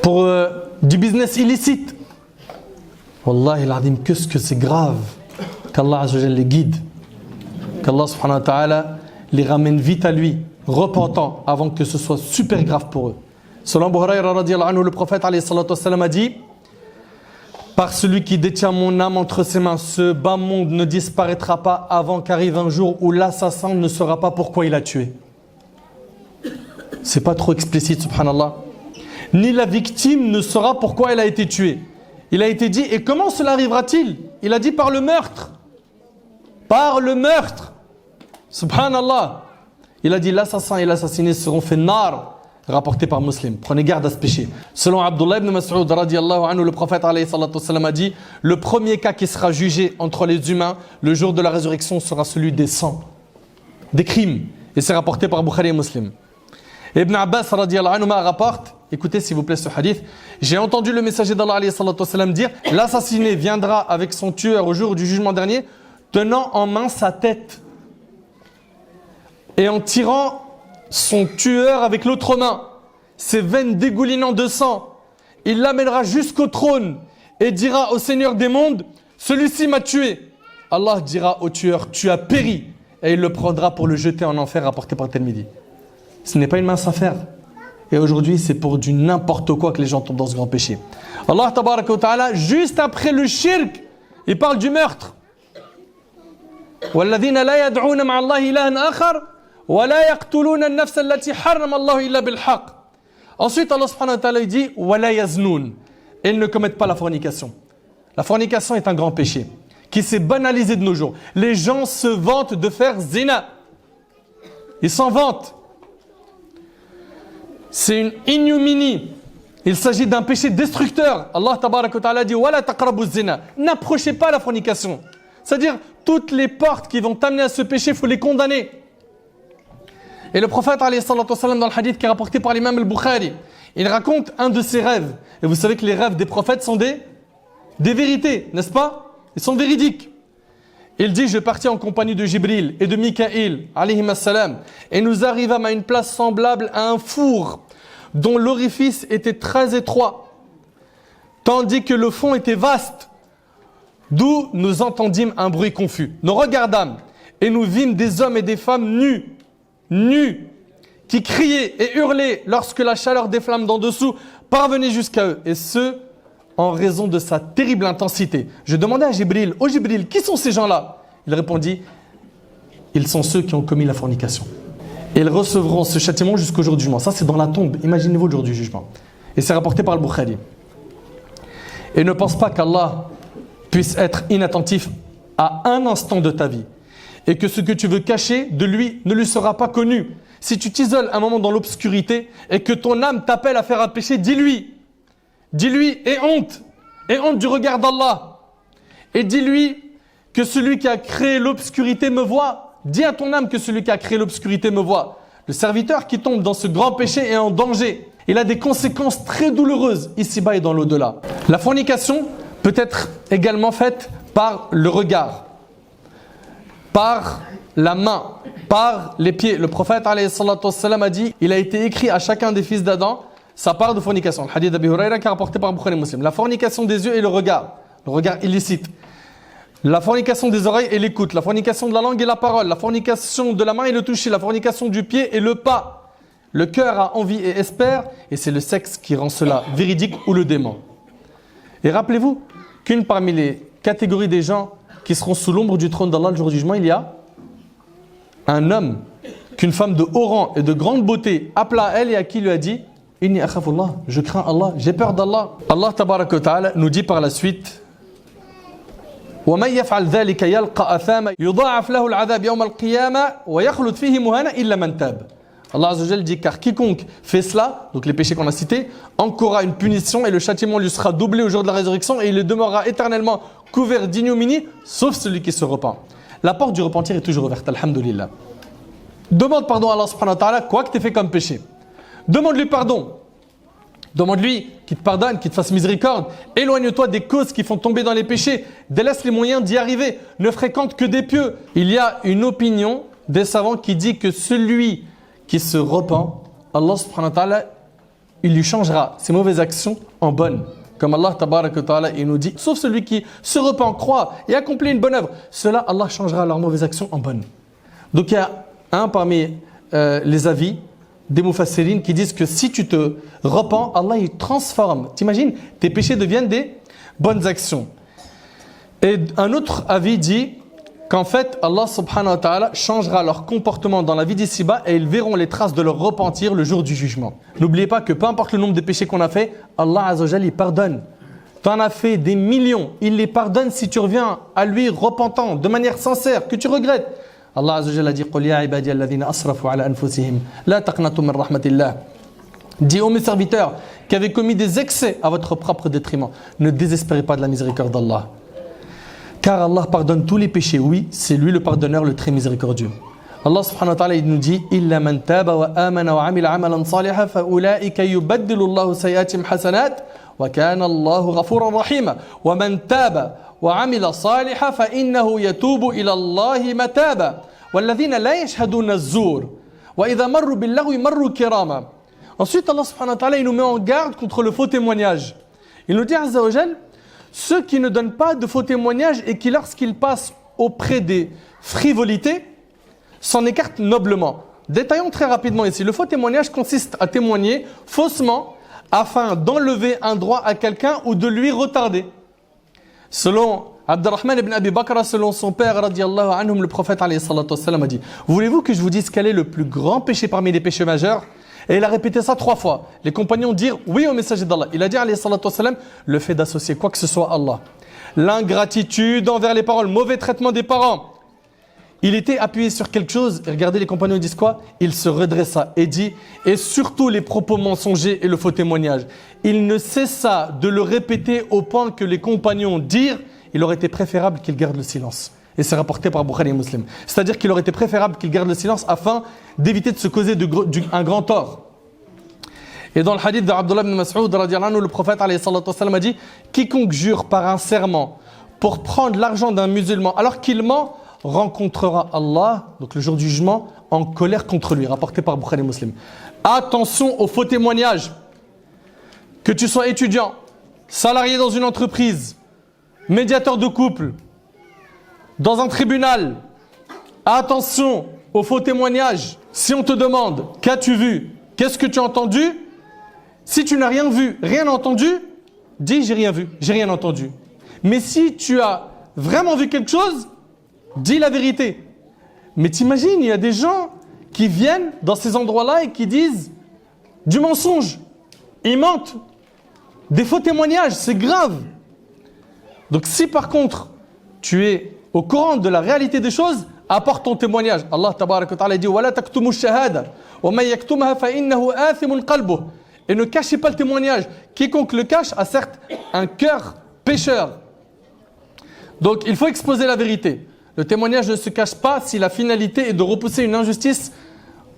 pour du business illicite. Wallahi l'azim, qu'est-ce que c'est grave qu'Allah Azza wa Jalla les guide, qu'Allah subhanahu wa ta'ala les ramène vite à lui, repentant avant que ce soit super grave pour eux. Selon Abu Hurayra radiyallahu anhu, le prophète alayhi salatu wassalam a dit, par celui qui détient mon âme entre ses mains, ce bas monde ne disparaîtra pas avant qu'arrive un jour où l'assassin ne saura pas pourquoi il a tué. C'est pas trop explicite, subhanallah. Ni la victime ne saura pourquoi elle a été tuée. Il a été dit, et comment cela arrivera-t-il? Il a dit par le meurtre. Par le meurtre. Subhanallah. Il a dit, l'assassin et l'assassiné seront faits nar, rapporté par Muslim. Prenez garde à ce péché. Selon Abdullah ibn Mas'ud radiyallahu anhu, le prophète alayhi salatu wassalam a dit, le premier cas qui sera jugé entre les humains le jour de la résurrection sera celui des sangs, des crimes. Et c'est rapporté par Bukhari et Muslim. Ibn Abbas radiyallahu anhu rapporte, écoutez s'il vous plaît ce hadith, j'ai entendu le messager d'Allah alayhi salatu wassalam dire, l'assassiné viendra avec son tueur au jour du jugement dernier, tenant en main sa tête et en tirant son tueur avec l'autre main, ses veines dégoulinant de sang. Il l'amènera jusqu'au trône et dira au Seigneur des mondes, celui-ci m'a tué. Allah dira au tueur, tu as péri, et il le prendra pour le jeter en enfer, rapporté par Tirmidhi. Ce n'est pas une mince affaire. Et aujourd'hui, c'est pour du n'importe quoi que les gens tombent dans ce grand péché. Allah tabaraka wa ta'ala, juste après le shirk, il parle du meurtre. وَالَّذِينَ لَا يَدْعُونَ مَعَ اللَّهِ إِلَهًا آخَرَ وَلَا يَقْتُلُونَ النَّفْسَ الَّتِي حَرَّمَ اللَّهُ إِلَّا بِالْحَقِّ. Ensuite, Allah subhanahu wa ta'ala dit وَلَا يَزْنُونَ. Et ils ne commettent pas la fornication. La fornication est un grand péché qui s'est banalisé de nos jours. Les gens se vantent de faire zina. Ils s'en vantent. C'est une ignominie. Il s'agit d'un péché destructeur. Allah tabaraka wa ta'ala dit وَلَا تَقْرَبُوا الزِّنَا. N'approchez pas la fornication. C'est-à-dire, toutes les portes qui vont t'amener à ce péché, il faut les condamner. Et le prophète, alayhi salatu wassalam, dans le hadith qui est rapporté par l'imam al-Bukhari, il raconte un de ses rêves. Et vous savez que les rêves des prophètes sont des vérités, n'est-ce pas? Ils sont véridiques. Il dit, je partis en compagnie de Jibril et de Mikaïl, alayhim as-salam, et nous arrivâmes à une place semblable à un four, dont l'orifice était très étroit, tandis que le fond était vaste. D'où nous entendîmes un bruit confus. Nous regardâmes et nous vîmes des hommes et des femmes nus, qui criaient et hurlaient lorsque la chaleur des flammes d'en dessous parvenait jusqu'à eux. Et ce, en raison de sa terrible intensité. Je demandais à Jibril, « Oh Jibril, qui sont ces gens-là » Il répondit, « Ils sont ceux qui ont commis la fornication. » Et ils recevront ce châtiment jusqu'au jour du jugement. Ça, c'est dans la tombe. Imaginez-vous le jour du jugement. Et c'est rapporté par le Bukhari. Et ne pense pas qu'Allah puisse être inattentif à un instant de ta vie. Et que ce que tu veux cacher de lui ne lui sera pas connu. Si tu t'isoles un moment dans l'obscurité et que ton âme t'appelle à faire un péché, dis-lui. Dis-lui, aie honte. Aie honte du regard d'Allah. Et dis-lui que celui qui a créé l'obscurité me voit. Dis à ton âme que celui qui a créé l'obscurité me voit. Le serviteur qui tombe dans ce grand péché est en danger. Il a des conséquences très douloureuses ici-bas et dans l'au-delà. La fornication peut être également faite par le regard, par la main, par les pieds. Le prophète alayhi salatu wassalam a dit, il a été écrit à chacun des fils d'Adam sa part de fornication. Le hadith d'Abi Huraira qui est rapporté par Bukhari Muslim. La fornication des yeux et le regard illicite. La fornication des oreilles et l'écoute, la fornication de la langue et la parole, la fornication de la main et le toucher, la fornication du pied et le pas. Le cœur a envie et espère, et c'est le sexe qui rend cela véridique ou le dément. Et rappelez-vous qu'une parmi les catégories des gens qui seront sous l'ombre du trône d'Allah le jour du jugement, il y a un homme qu'une femme de haut rang et de grande beauté appela à elle et à qui lui a dit « Inni akhafullah, je crains Allah, j'ai peur d'Allah ». Allah tabaraka wa ta'ala nous dit par la suite وَمَنْ يَفْعَلْ ذَلِكَ يَلْقَى أَثَامًا يُضَاعَفْ لَهُ الْعَذَابُ يَوْمَ الْقِيَامَةِ وَيَخْلُدْ فِيهِ مُهَانًا إِلَّا مَنْ تَابَ. Allah Azza wa Jalla dit car quiconque fait cela, donc les péchés qu'on a cités, encourra une punition et le châtiment lui sera doublé au jour de la résurrection et il demeurera éternellement couvert d'ignominie, sauf celui qui se repent. La porte du repentir est toujours ouverte, alhamdoulilah. Demande pardon à Allah subhanahu wa ta'ala, quoi que tu aies fait comme péché. Demande-lui pardon. Demande-lui qu'il te pardonne, qu'il te fasse miséricorde. Éloigne-toi des causes qui font tomber dans les péchés. Délaisse les moyens d'y arriver. Ne fréquente que des pieux. Il y a une opinion des savants qui dit que celui qui se repent, Allah subhanahu wa ta'ala, il lui changera ses mauvaises actions en bonnes. Comme Allah tabaraka wa ta'ala, il nous dit, sauf celui qui se repent, croit et accomplit une bonne œuvre, cela Allah changera leurs mauvaises actions en bonnes. Donc il y a un parmi les avis des mufassirines qui disent que si tu te repens, Allah il transforme. T'imagines, tes péchés deviennent des bonnes actions. Et un autre avis dit qu'en fait, Allah subhanahu wa ta'ala changera leur comportement dans la vie d'ici-bas et ils verront les traces de leur repentir le jour du jugement. N'oubliez pas que peu importe le nombre de péchés qu'on a fait, Allah Azza wa Jalla, il pardonne. Tu en as fait des millions, il les pardonne si tu reviens à lui repentant, de manière sincère, que tu regrettes. Allah Azza wa Jalla dit قُلْ يَا عِبَادِيَ الَّذِينَ أَسْرَفُوا عَلَى أَنفُسِهِمْ لَا تَقْنَطُوا مِنْ رَحْمَةِ اللَّهِ. Dis aux mes serviteurs qui avaient commis des excès à votre propre détriment, ne désespérez pas de la miséricorde d'Allah. Car Allah pardonne tous les péchés, oui, c'est lui le pardonneur, le très miséricordieux. Allah subhanahu wa ta'ala il nous dit إِلَّا مَنْ تَابَ وَآمَنَ وَعَمِلَ عَمَلًا صَالِحًا فَأُولَٰئِكَ يُبَدِّلُ اللَّهُ سَيِّئَاتِهِمْ حَسَنَاتٍ وَكَانَ اللَّهُ غَفُورًا رَحِيمًا وَمَنْ تَابَ وَعَمِلَ صَالِحًا فَإِنَّهُ يَتُوبُ إِلَى اللَّهِ مَتَابًا وَالَّذِينَ لَا يَشْهَدُونَ الزُّورَ وَإِذَا مَرُّوا بِاللَّغْوِ مَرُّوا كِرَامًا. Ensuite Allah subhanahu wa ta'ala il nous met en garde contre le faux témoignage. Il nous dit Azza wa Jal, ceux qui ne donnent pas de faux témoignages et qui lorsqu'ils passent auprès des frivolités s'en écartent noblement. Détaillons très rapidement ici. Le faux témoignage consiste à témoigner faussement afin d'enlever un droit à quelqu'un ou de lui retarder. Selon Abdurrahman ibn Abi Bakr, selon son père radiyallahu anhum, le prophète alayhi salatu wassalam a dit voulez-vous que je vous dise quel est le plus grand péché parmi les péchés majeurs? Et il a répété ça 3 fois. Les compagnons dirent oui au messager d'Allah. Il a dit alayhi salatu wassalam, le fait d'associer quoi que ce soit à Allah, l'ingratitude envers les parents, le mauvais traitement des parents. Il était appuyé sur quelque chose, et regardez les compagnons ils disent quoi? Il se redressa et dit, et surtout les propos mensongers et le faux témoignage. Il ne cessa de le répéter au point que les compagnons dirent, il aurait été préférable qu'il garde le silence. Et c'est rapporté par Bukhari et Muslim. C'est-à-dire qu'il aurait été préférable qu'il garde le silence afin d'éviter de se causer un grand tort. Et dans le hadith d'Abdullah ibn Mas'ud, le prophète alayhi salatu wassalam a dit, quiconque jure par un serment pour prendre l'argent d'un musulman alors qu'il ment, rencontrera Allah, donc le jour du jugement, en colère contre lui, rapporté par Bukhari et Muslim. Attention aux faux témoignages. Que tu sois étudiant, salarié dans une entreprise, médiateur de couple, dans un tribunal, attention aux faux témoignages. Si on te demande, qu'as-tu vu? Qu'est-ce que tu as entendu? Si tu n'as rien vu, rien entendu, dis j'ai rien vu, j'ai rien entendu. Mais si tu as vraiment vu quelque chose, dis la vérité. Mais t'imagines, il y a des gens qui viennent dans ces endroits-là et qui disent du mensonge. Ils mentent. Des faux témoignages, c'est grave. Donc si par contre, tu es au courant de la réalité des choses, apporte ton témoignage. Allah tabaraka wa ta'ala dit وَلَا تَكْتُمُوا الشَّهَادَةَ وَمَنْ يَكْتُمْهَا فَإِنَّهُ آثِمٌ قَلْبُهُ. Et ne cachez pas le témoignage. Quiconque le cache a certes un cœur pécheur. Donc il faut exposer la vérité. Le témoignage ne se cache pas si la finalité est de repousser une injustice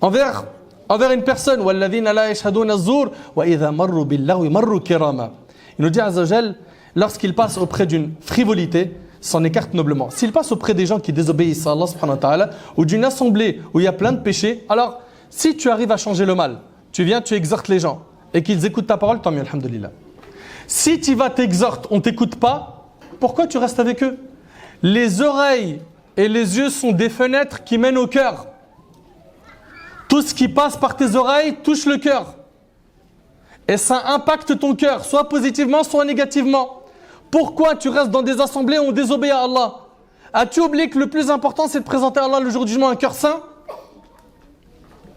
envers une personne. وَالَّذِينَ لَا يَشْهَدُونَ الزُّورَ وَإِذَا مَرُّوا بِاللَّغْوِ مَرُّوا كِرَامًا. Il nous dit Azza wa Jal, lorsqu'il passe auprès d'une frivolité, s'en écarte noblement. S'il passe auprès des gens qui désobéissent à Allah subhanahu wa ta'ala, ou d'une assemblée où il y a plein de péchés, alors si tu arrives à changer le mal, tu viens, tu exhortes les gens, et qu'ils écoutent ta parole, tant mieux, alhamdoulilah. Si tu vas t'exhortes, on ne t'écoute pas, pourquoi tu restes avec eux? Les oreilles et les yeux sont des fenêtres qui mènent au cœur. Tout ce qui passe par tes oreilles touche le cœur. Et ça impacte ton cœur, soit positivement, soit négativement. Pourquoi tu restes dans des assemblées où on désobéit à Allah? As-tu oublié que le plus important, c'est de présenter à Allah le jour du jugement un cœur saint?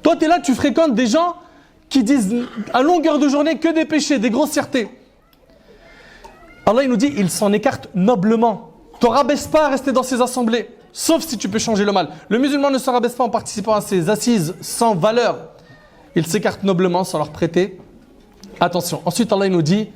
Toi, tu es là, tu fréquentes des gens qui disent à longueur de journée que des péchés, des grossièretés. Allah il nous dit, il s'en écarte noblement. Ne te rabaisse pas à rester dans ces assemblées, sauf si tu peux changer le mal. Le musulman ne se rabaisse pas en participant à ces assises sans valeur. Il s'écarte noblement sans leur prêter attention. Ensuite, Allah il nous dit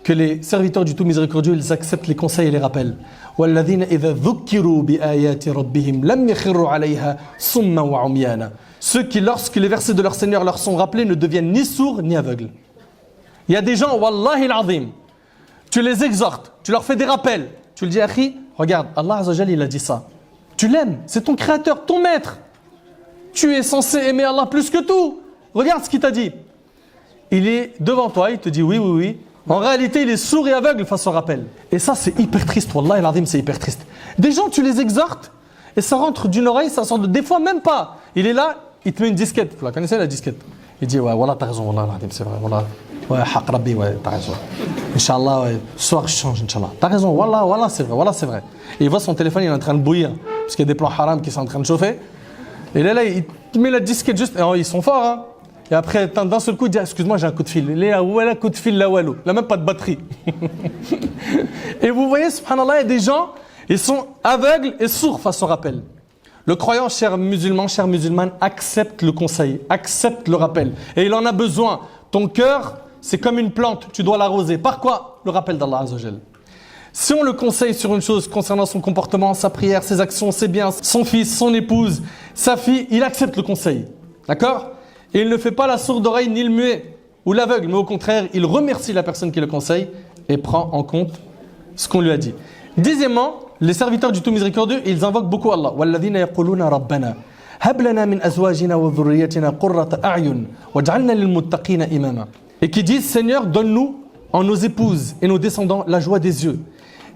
que les serviteurs du tout miséricordieux, ils acceptent les conseils et les rappels. وَالَّذِينَ إِذَا ذُكِّرُوا بِآيَاتِ رَبِّهِمْ لَمْ يَخِرُّوا عَلَيْهَا صُمًّا وَعُمْيَانًا. Ceux qui, lorsque les versets de leur Seigneur leur sont rappelés, ne deviennent ni sourds ni aveugles. Il y a des gens, wallahi al-azim, tu les exhortes, tu leur fais des rappels, tu le dis, Akhi, regarde, Allah Azza wa Jal, il a dit ça. Tu l'aimes, c'est ton créateur, ton maître. Tu es censé aimer Allah plus que tout. Regarde ce qu'il t'a dit. Il est devant toi, il te dit oui, oui, oui. En réalité, il est sourd et aveugle face au rappel. Et ça, c'est hyper triste. Wallahi al-azim, c'est hyper triste. Des gens, tu les exhortes et ça rentre d'une oreille, ça sort de... Des fois, même pas. Il est là, il te met une disquette. Vous la connaissez, la disquette? Il dit, ouais, voilà, t'as raison, Wallahi al-azim, c'est vrai. Wallah. Ouais, haq rabbi, ouais, t'as raison. Inch'Allah, ouais, ce soir, je change, Inch'Allah. T'as raison, Wallah, Wallah, c'est vrai, Wallah, c'est vrai. Et il voit son téléphone, il est en train de bouillir. Parce qu'il y a des plans haram qui sont en train de chauffer. Et là, il te met la disquette juste... Et ils sont forts, hein. Et après, d'un seul coup, il dit, excuse-moi, j'ai un coup de fil. Il est là, voilà, coup de fil, là, walou. Il n'a même pas de batterie. Et vous voyez, subhanallah, il y a des gens, ils sont aveugles et sourds face au rappel. Le croyant, cher musulman, chère musulmane, accepte le conseil, accepte le rappel. Et il en a besoin. Ton cœur, c'est comme une plante, tu dois l'arroser. Par quoi? Le rappel d'Allah Azza wa Jal. Si on le conseille sur une chose concernant son comportement, sa prière, ses actions, ses biens, son fils, son épouse, sa fille, il accepte le conseil. D'accord? Et il ne fait pas la sourde oreille ni le muet ou l'aveugle, mais au contraire, il remercie la personne qui le conseille et prend en compte ce qu'on lui a dit. Dixièmement, les serviteurs du tout miséricordieux, ils invoquent beaucoup Allah. وَالَّذِينَ يَقُولُونَ رَبَّنَا هَبْ لَنَا مِنْ أَزْوَاجِنَا وَذُرِّيَّتِنَا قُرَّةَ أَعْيُنٍ وَاجْعَلْنَا لِلْمُتَّقِينَ إِمَامًا. Et qui disent, Seigneur, donne-nous en nos épouses et nos descendants la joie des yeux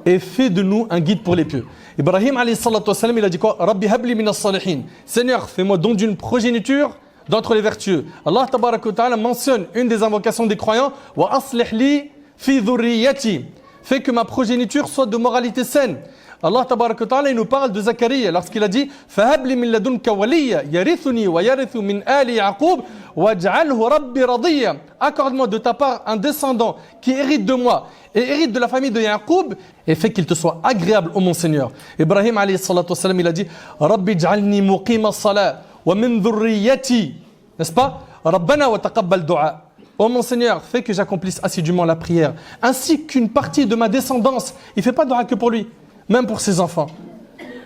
et fais de nous un guide pour les pieux. Ibrahim alayhi salatu wassalam, il a dit quoi? Rabbi habli min as-salihin. Seigneur, fais-moi don d'une progéniture d'entre les vertueux. Allah tabaraka wa ta'ala mentionne une des invocations des croyants, wa aslih li fi dhurriyyati, fais que ma progéniture soit de moralité saine. Allah tabaraka wa ta'ala, il nous parle de Zacharia lorsqu'il a dit fahab li min ladunka waliya yarithuni wa yarithu min ali yaqub waj'alhu rabbi radiya. Accorde-moi de ta part un descendant qui hérite de moi et hérite de la famille de Yaqub et fais qu'il te soit agréable, ô mon Seigneur. Ibrahim alayhi salatu wassalam, il a dit rabbi ij'alni muqima as-salat wa min dhurriyyati, n'est-ce pas? Rabbana wa taqabbal du'a. Ô mon Seigneur, fais que j'accomplisse assidûment la prière, ainsi qu'une partie de ma descendance. Il ne fait pas de dua que pour lui, même pour ses enfants,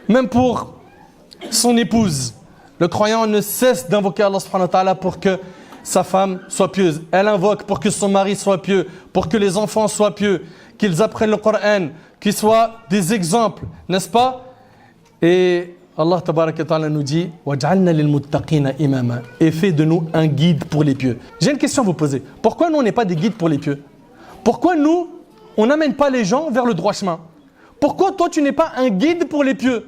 même pour son épouse. Le croyant ne cesse d'invoquer Allah subhanahu wa ta'ala pour que sa femme soit pieuse. Elle invoque pour que son mari soit pieux, pour que les enfants soient pieux, qu'ils apprennent le Coran, qu'ils soient des exemples, n'est-ce pas? Et Allah tabaraka ta'ala nous dit وَجْعَلْنَا لِلْمُتَّقِينَ إِمَامًا, et fait de nous un guide pour les pieux. J'ai une question à vous poser. Pourquoi nous on n'est pas des guides pour les pieux? Pourquoi nous on n'amène pas les gens vers le droit chemin? Pourquoi toi tu n'es pas un guide pour les pieux?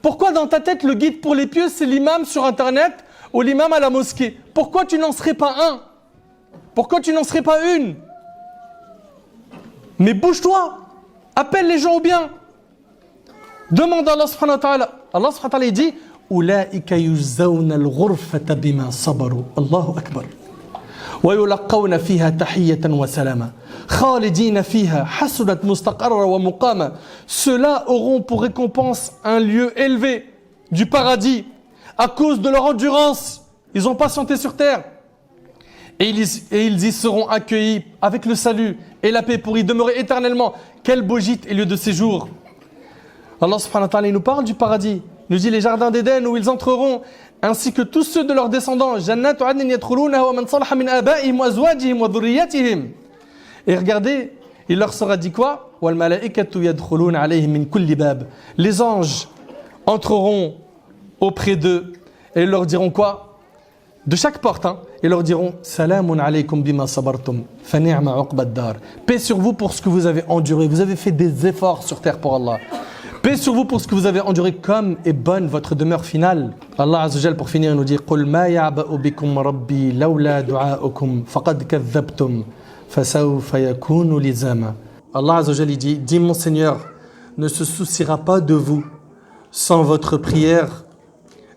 Pourquoi dans ta tête le guide pour les pieux c'est l'imam sur internet ou l'imam à la mosquée? Pourquoi tu n'en serais pas un? Pourquoi tu n'en serais pas une? Mais bouge-toi, appelle les gens au bien. Demande à Allah subhanahu wa ta'ala. Allah subhanahu wa ta'ala dit أولئك يجزون الغرفة بما صبروا الله أكبر ويلقون فيها تحية وسلاما خالدين فيها حسنت مستقرا ومقاما. Ceux-là auront pour récompense un lieu élevé du paradis à cause de leur endurance. Ils ont patienté sur terre. Et ils y seront accueillis avec le salut et la paix pour y demeurer éternellement. Quel beau gîte et lieu de séjour. Allah subhanahu wa ta'ala nous parle du paradis. Il nous dit les jardins d'Éden où ils entreront, ainsi que tous ceux de leurs descendants. Jannatu adnin yadkhulunaha wa man salaha min abaihim wa azwajihim wa dhurriyyatihim. Et regardez, il leur sera dit quoi? Wal malaikatu yadkhuluna alayhim min kulli bab. Les anges entreront auprès d'eux et ils leur diront quoi? De chaque porte, ils leur diront Salamun alaykum bima sabartum, fa ni'ma uqbad dar. Paix sur vous pour ce que vous avez enduré. Vous avez fait des efforts sur terre pour Allah. Paix sur vous pour ce que vous avez enduré, comme est bonne votre demeure finale. Allah Azza wa Jal, pour finir, nous dit Qul ma ya'ba'u bikum rabbi lawla du'a'ukum faqad kadhabtum fasawfa yakunu lizama. Allah Azza wa Jal dit dis mon Seigneur ne se souciera pas de vous sans votre prière,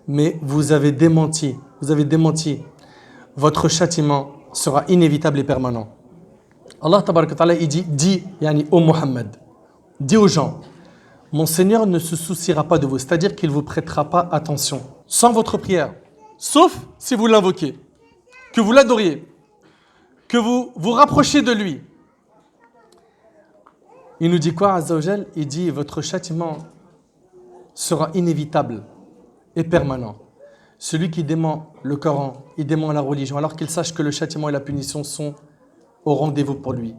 mais vous avez démenti. Vous avez démenti. Votre châtiment sera inévitable et permanent. Allah tabaraka ta'ala il dit dis yani ô Muhammad, dis aux gens mon Seigneur ne se souciera pas de vous, c'est-à-dire qu'il ne vous prêtera pas attention sans votre prière, sauf si vous l'invoquez, que vous l'adoriez, que vous vous rapprochez de lui. Il nous dit quoi Azza wa Jal? Il dit votre châtiment sera inévitable et permanent. Celui qui dément le Coran, il dément la religion, alors qu'il sache que le châtiment et la punition sont au rendez-vous pour lui.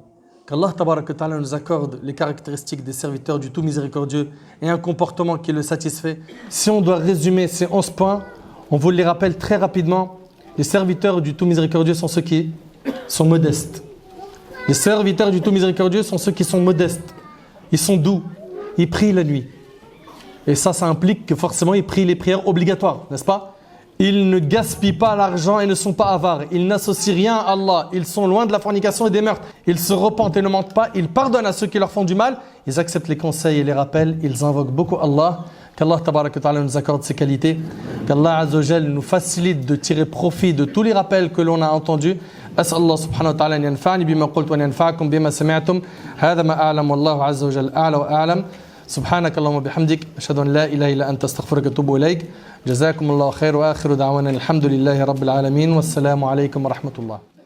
Qu'Allah tabaraka ta'ala nous accorde les caractéristiques des serviteurs du tout miséricordieux et un comportement qui le satisfait. Si on doit résumer ces 11 points, on vous les rappelle très rapidement. Les serviteurs du tout miséricordieux sont ceux qui sont modestes. Les serviteurs du tout miséricordieux sont ceux qui sont modestes. Ils sont doux. Ils prient la nuit. Et ça implique que forcément ils prient les prières obligatoires, n'est-ce pas? Ils ne gaspillent pas l'argent et ne sont pas avares. Ils n'associent rien à Allah. Ils sont loin de la fornication et des meurtres. Ils se repentent et ne mentent pas. Ils pardonnent à ceux qui leur font du mal. Ils acceptent les conseils et les rappels. Ils invoquent beaucoup Allah. Qu'Allah tabaraka ta'ala nous accorde ces qualités. Qu'Allah azza wa jal nous facilite de tirer profit de tous les rappels que l'on a entendus. أسأل الله سبحانه وتعالى أن ينفعني بما قلت وأن ينفعكم بما سمعتم. هذا ما أعلم والله عز وجل أعلى وأعلم. سبحانك اللهم وبحمدك أشهد أن لا إله إلا أنت أستغفرك وأتوب إليك. جزاكم الله خير وآخر دعوانا الحمد لله رب العالمين والسلام عليكم ورحمة الله.